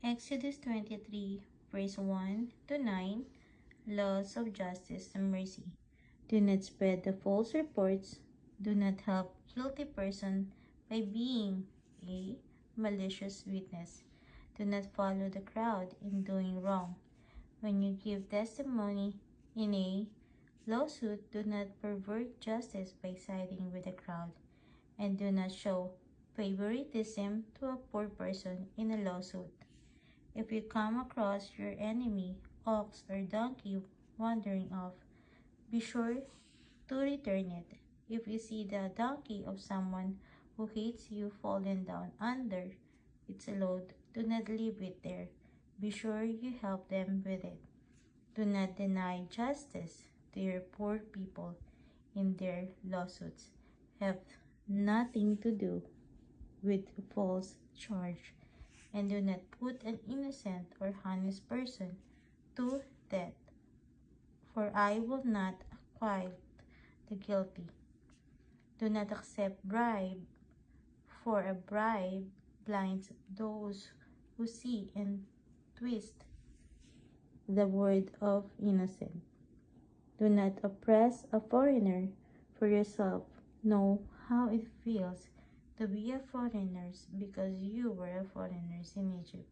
Exodus 23, verse 1 to 9, Laws of Justice and Mercy. Do not spread the false reports. Do not help guilty person by being a malicious witness. Do not follow the crowd in doing wrong. When you give testimony in a lawsuit, do not pervert justice by siding with the crowd, and do not show favoritism to a poor person in a lawsuit. If you come across your enemy, ox or donkey, wandering off, be sure to return it. If you see the donkey of someone who hates you fallen down under its load, do not leave it there. Be sure you help them with it. Do not deny justice to your poor people in their lawsuits. Have nothing to do with a false charge, and do not put an innocent or honest person to death, for I will not acquit the guilty. Do not accept bribe, for a bribe blinds those who see and twist the word of innocent. Do not oppress a foreigner, for yourself know how it feels to be a foreigner, because you were a foreigner in Egypt.